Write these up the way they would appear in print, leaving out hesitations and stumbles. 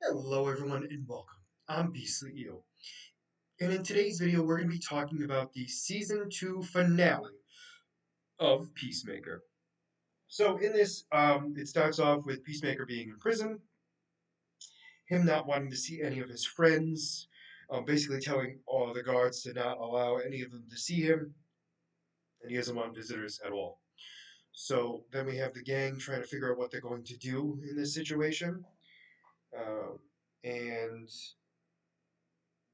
Hello everyone and welcome. I'm Beastly Eel. And in today's video we're going to be talking about the season 2 finale of Peacemaker. So in this, it starts off with Peacemaker being in prison, him not wanting to see any of his friends, basically telling all the guards to not allow any of them to see him, and he doesn't want visitors at all. So then we have the gang trying to figure out what they're going to do in this situation. And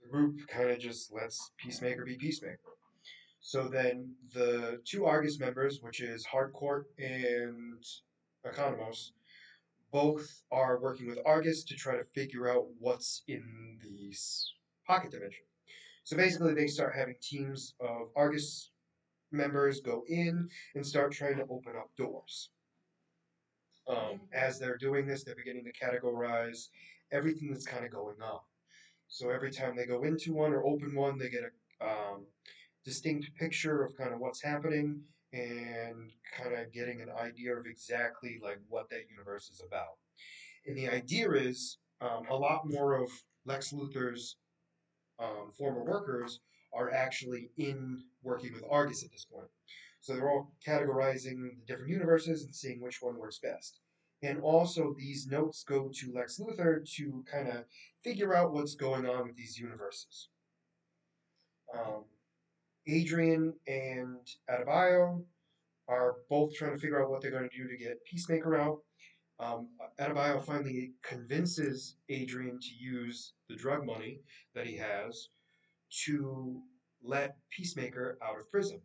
the group kind of just lets Peacemaker be Peacemaker. So then the two Argus members, which is Hardcourt and Economos, both are working with Argus to try to figure out what's in the pocket dimension. So basically, they start having teams of Argus members go in and start trying to open up doors. As they're doing this, they're beginning to categorize everything that's kind of going on. So every time they go into one or open one, they get a distinct picture of kind of what's happening and kind of getting an idea of exactly like what that universe is about. And the idea is a lot more of Lex Luthor's former workers are actually in working with Argus at this point. So they're all categorizing the different universes and seeing which one works best. And also, these notes go to Lex Luthor to kind of figure out what's going on with these universes. Um, Adrian and Adebayo are both trying to figure out what they're going to do to get Peacemaker out. Adebayo finally convinces Adrian to use the drug money that he has to let Peacemaker out of prison,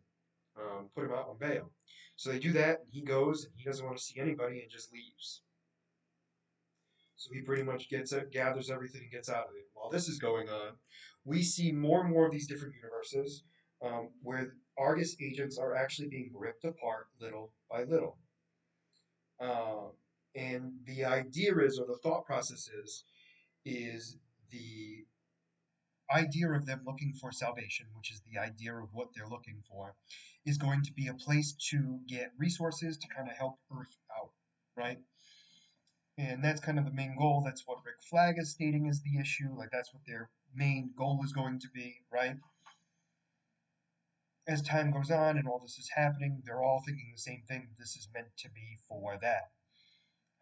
put him out on bail. So they do that, and he goes, and he doesn't want to see anybody and just leaves. So he pretty much gets it, gathers everything, and gets out of it. While this is going on, we see more and more of these different universes where Argus agents are actually being ripped apart little by little. Um, and the idea is, or the thought process is the idea of them looking for salvation, which is the idea of what they're looking for, is going to be a place to get resources to kind of help Earth out, right? And that's kind of the main goal. That's what Rick Flag is stating is the issue. Like, that's what their main goal is going to be, right? As time goes on and all this is happening, they're all thinking the same thing. This is meant to be for that.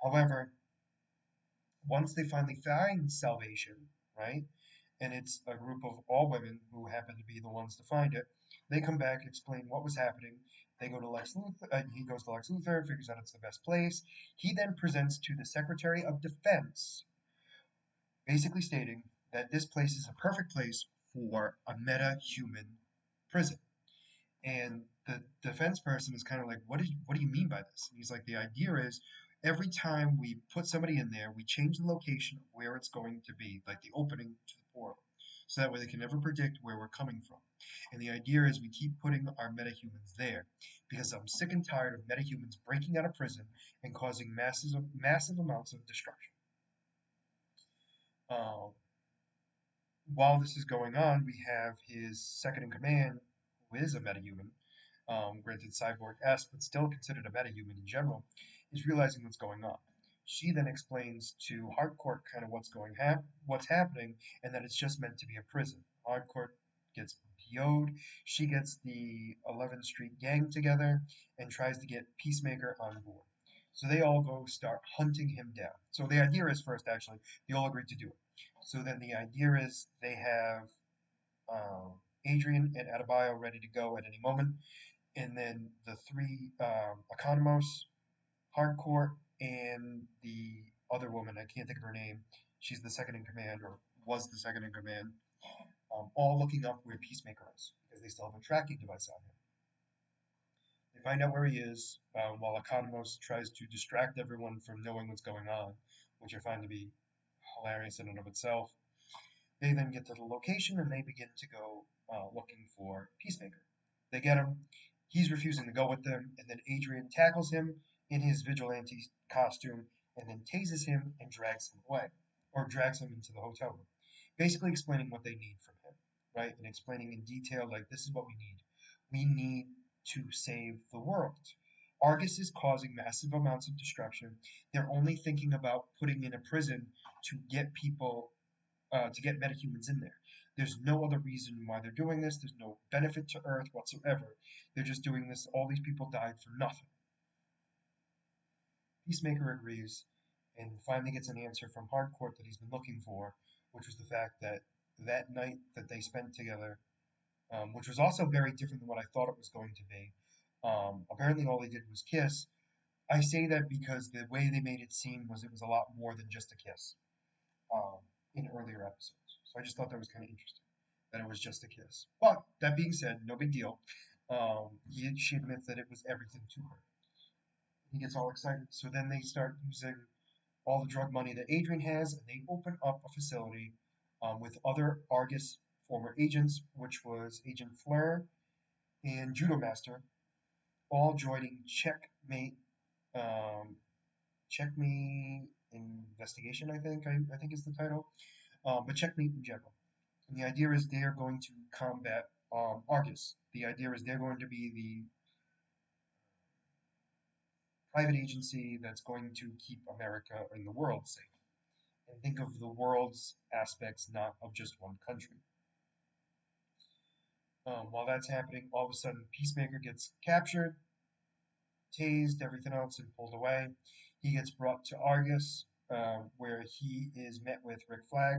However, once they finally find salvation, right? And it's a group of all women who happen to be the ones to find it. They come back, explain what was happening. They go to Lex Luthor. He goes to Lex Luthor, figures out it's the best place. He then presents to the Secretary of Defense, basically stating that this place is a perfect place for a meta-human prison. And the defense person is kind of like, what do you mean by this? And he's like, the idea is every time we put somebody in there, we change the location of where it's going to be, like the opening to the portal. So that way they can never predict where we're coming from. And the idea is we keep putting our metahumans there because I'm sick and tired of metahumans breaking out of prison and causing massive amounts of destruction. Um, while this is going on, we have his second in command, who is a metahuman, granted Cyborg-esque, but still considered a metahuman in general, is realizing what's going on. She then explains to Hardcourt kind of what's happening, and that it's just meant to be a prison. Hardcourt gets PO'd. She gets the 11th Street gang together and tries to get Peacemaker on board. So they all go start hunting him down. So the idea is first, actually, they all agree to do it. So then the idea is they have Adrian and Adebayo ready to go at any moment, and then the three Economos, Hardcore, and the other woman, I can't think of her name. She's the second in command, or was the second in command, all looking up where Peacemaker is because they still have a tracking device on him. They find out where he is, while Economos tries to distract everyone from knowing what's going on, which I find to be hilarious in and of itself. They then get to the location and they begin to go looking for Peacemaker. They get him. He's refusing to go with them, and then Adrian tackles him in his vigilante costume and then tases him and drags him away, or drags him into the hotel room, basically explaining what they need from him, right? And explaining in detail, like, this is what we need. We need to save the world. Argus is causing massive amounts of destruction. They're only thinking about putting in a prison to get people, to get metahumans in there. There's no other reason why they're doing this. There's no benefit to Earth whatsoever. They're just doing this. All these people died for nothing. Peacemaker agrees and finally gets an answer from Hardcourt that he's been looking for, which was the fact that that night that they spent together, which was also very different than what I thought it was going to be. Apparently, all they did was kiss. I say that because the way they made it seem was it was a lot more than just a kiss um, in earlier episodes. So I just thought that was kind of interesting that it was just a kiss. But that being said, no big deal. She admits that it was everything to her. He gets all excited. So then they start using all the drug money that Adrian has, and they open up a facility with other Argus former agents, which was Agent Fleur and Judo Master, all joining um, Checkmate Investigation. I think is the title, but Checkmate in general. And the idea is they're going to combat Argus. The idea is they're going to be the private agency that's going to keep America and the world safe. And think of the world's aspects, not of just one country. While that's happening, all of a sudden, Peacemaker gets captured, tased, everything else, and pulled away. He gets brought to Argus, where he is met with Rick Flag,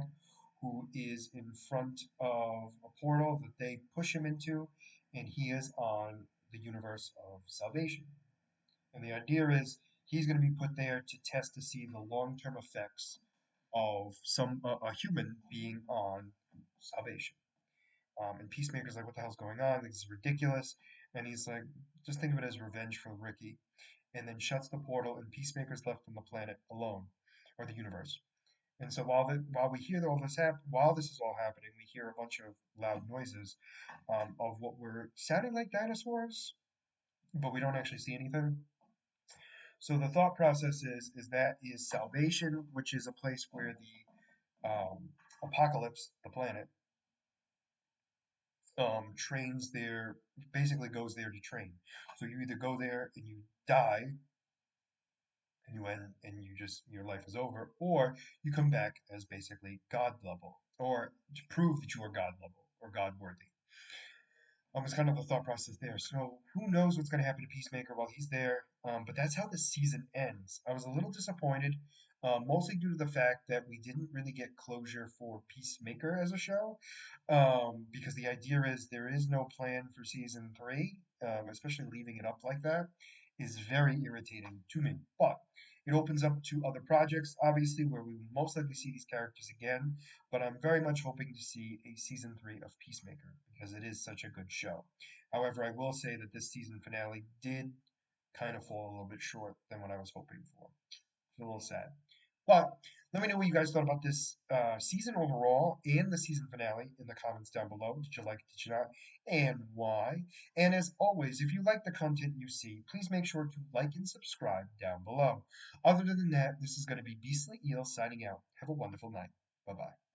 who is in front of a portal that they push him into, and he is on the universe of salvation. And the idea is he's going to be put there to test to see the long-term effects of a human being on salvation. And Peacemaker's like, what the hell's going on? This is ridiculous. And he's like, just think of it as revenge for Ricky. And then shuts the portal, and Peacemaker's left on the planet alone, or the universe. And so while we hear all this while this is all happening, we hear a bunch of loud noises of what were sounding like dinosaurs, but we don't actually see anything. So the thought process is that is salvation, which is a place where the apocalypse, the planet, trains there, basically goes there to train. So you either go there and you die and you end and you just your life is over, or you come back as basically God level, or to prove that you are God level or God worthy. It's kind of the thought process there. So who knows what's going to happen to Peacemaker while he's there? But that's how the season ends. I was a little disappointed, mostly due to the fact that we didn't really get closure for Peacemaker as a show, because the idea is there is no plan for season three, especially leaving it up like that is very irritating to me. But it opens up to other projects, obviously, where we will most likely see these characters again. But I'm very much hoping to see a season three of Peacemaker because it is such a good show. However, I will say that this season finale did kind of fall a little bit short than what I was hoping for. It's a little sad. But let me know what you guys thought about this season overall and the season finale in the comments down below. Did you like it? Did you not? And why? And as always, if you like the content you see, please make sure to like and subscribe down below. Other than that, this is going to be Beastly Eel signing out. Have a wonderful night. Bye bye.